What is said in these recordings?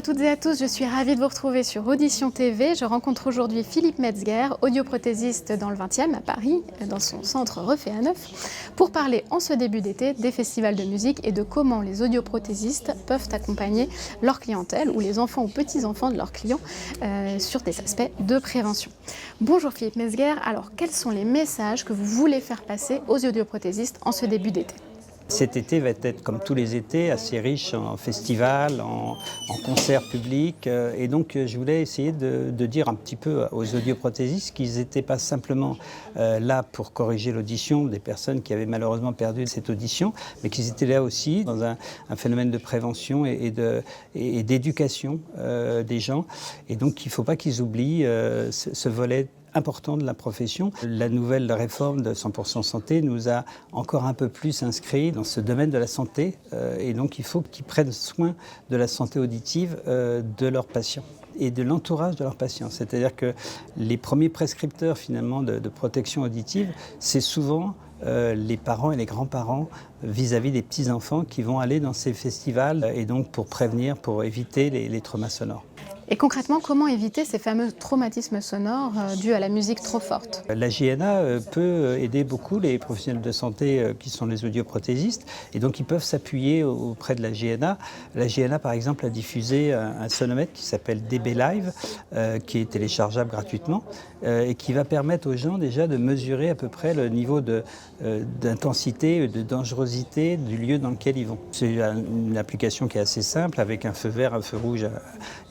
toutes et à tous, je suis ravie de vous retrouver sur Audition TV. Je rencontre aujourd'hui Philippe Metzger, audioprothésiste dans le 20e à Paris, dans son centre refait à neuf, pour parler en ce début d'été des festivals de musique et de comment les audioprothésistes peuvent accompagner leur clientèle ou les enfants ou petits-enfants de leurs clients sur des aspects de prévention. Bonjour Philippe Metzger, alors quels sont les messages que vous voulez faire passer aux audioprothésistes en ce début d'été ? Cet été va être, comme tous les étés, assez riche en festivals, en concerts publics. Et donc, je voulais essayer de dire un petit peu aux audioprothésistes qu'ils n'étaient pas simplement là pour corriger l'audition des personnes qui avaient malheureusement perdu cette audition, mais qu'ils étaient là aussi dans un phénomène de prévention et d'éducation des gens. Et donc, il ne faut pas qu'ils oublient ce volet important de la profession. La nouvelle réforme de 100% santé nous a encore un peu plus inscrits dans ce domaine de la santé et donc il faut qu'ils prennent soin de la santé auditive de leurs patients et de l'entourage de leurs patients. C'est-à-dire que les premiers prescripteurs finalement de protection auditive, c'est souvent les parents et les grands-parents vis-à-vis des petits-enfants qui vont aller dans ces festivals et donc pour prévenir, pour éviter les traumas sonores. Et concrètement, comment éviter ces fameux traumatismes sonores dus à la musique trop forte ? La JNA peut aider beaucoup les professionnels de santé qui sont les audioprothésistes et donc ils peuvent s'appuyer auprès de la JNA. La JNA par exemple a diffusé un sonomètre qui s'appelle DB Live qui est téléchargeable gratuitement et qui va permettre aux gens déjà de mesurer à peu près le niveau d'intensité, de dangerosité du lieu dans lequel ils vont. C'est une application qui est assez simple avec un feu vert, un feu rouge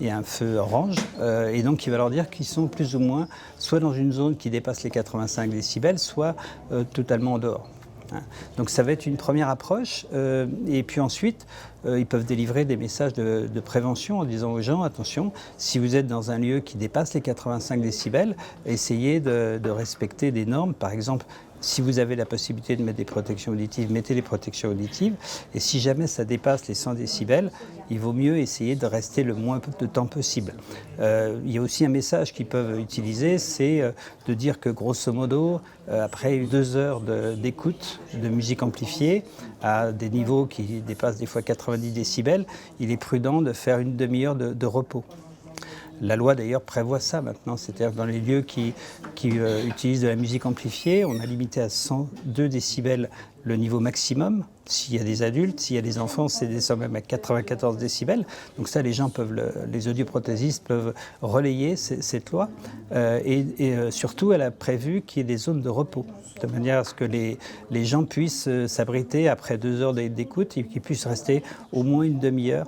et un feu orange et donc il va leur dire qu'ils sont plus ou moins soit dans une zone qui dépasse les 85 décibels, soit totalement en dehors. Donc ça va être une première approche et puis ensuite ils peuvent délivrer des messages de prévention en disant aux gens attention, si vous êtes dans un lieu qui dépasse les 85 décibels, essayez de respecter des normes. Par exemple, si vous avez la possibilité de mettre des protections auditives, mettez les protections auditives. Et si jamais ça dépasse les 100 décibels, il vaut mieux essayer de rester le moins de temps possible. Il y a aussi un message qu'ils peuvent utiliser, c'est de dire que grosso modo, après 2 heures d'écoute de musique amplifiée, à des niveaux qui dépassent des fois 90 décibels, il est prudent de faire une demi-heure de repos. La loi d'ailleurs prévoit ça maintenant, c'est-à-dire dans les lieux qui utilisent de la musique amplifiée, on a limité à 102 décibels le niveau maximum. S'il y a des adultes, s'il y a des enfants, c'est descendu même à 94 décibels. Donc ça, les gens peuvent, les audioprothésistes peuvent relayer cette loi. Et surtout, elle a prévu qu'il y ait des zones de repos, de manière à ce que les gens puissent s'abriter après 2 heures d'écoute et qu'ils puissent rester au moins une demi-heure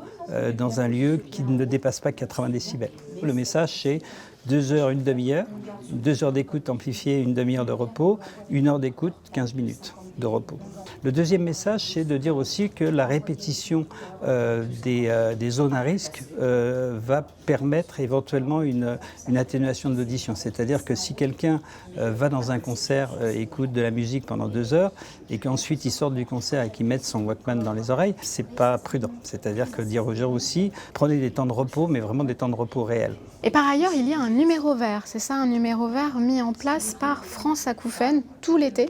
dans un lieu qui ne dépasse pas 80 décibels. Le message, c'est 2 heures, une demi-heure, 2 heures d'écoute amplifiée, une demi-heure de repos, 1 heure d'écoute, 15 minutes de repos. Le deuxième message, c'est de dire aussi que la répétition des zones à risque va permettre éventuellement une atténuation de l'audition. C'est-à-dire que si quelqu'un va dans un concert, écoute de la musique pendant 2 heures et qu'ensuite il sort du concert et qu'il mette son Walkman dans les oreilles, c'est pas prudent. C'est-à-dire que dire aux gens aussi, prenez des temps de repos, mais vraiment des temps de repos réels. Et par ailleurs, il y a un numéro vert, c'est ça, un numéro vert mis en place par France Acouphènes tout l'été.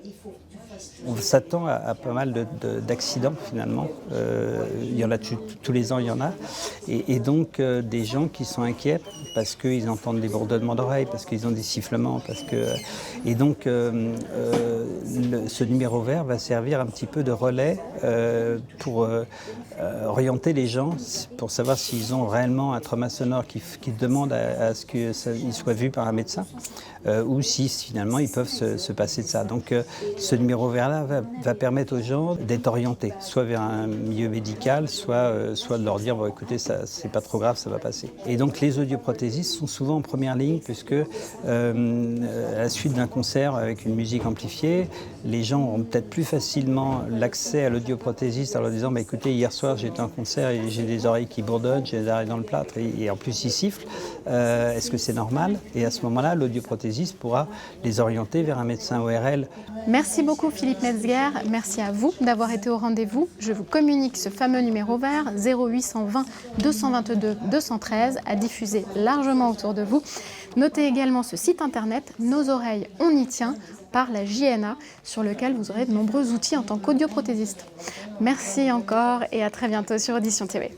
On s'attend à pas mal d'accidents finalement. Il y en a tous les ans, il y en a. Et donc des gens qui sont inquiets parce qu'ils entendent des bourdonnements d'oreilles, parce qu'ils ont des sifflements. Et donc ce numéro vert va servir un petit peu de relais pour orienter les gens, pour savoir s'ils ont réellement un trauma sonore qui demande à ce qu'il soit vu par un médecin ou si finalement ils peuvent se passer de ça. Donc ce numéro vert-là va permettre aux gens d'être orientés, soit vers un milieu médical, soit de leur dire bon, écoutez, ça c'est pas trop grave, ça va passer. Et donc les audioprothésistes sont souvent en première ligne puisque à la suite d'un concert avec une musique amplifiée, les gens auront peut-être plus facilement l'accès à l'audioprothésiste en leur disant bah, écoutez, hier soir j'étais en concert et j'ai des oreilles qui bourdonnent, j'ai des oreilles dans le plâtre et en plus ils sifflent. Est-ce que c'est normal? Et à ce moment-là, l'audioprothésiste pourra les orienter vers un médecin ORL. Merci beaucoup Philippe Metzger, merci à vous d'avoir été au rendez-vous. Je vous communique ce fameux numéro vert 0820 222 213 à diffuser largement autour de vous. Notez également ce site internet Nos oreilles on y tient par la JNA sur lequel vous aurez de nombreux outils en tant qu'audioprothésiste. Merci encore et à très bientôt sur Audition TV.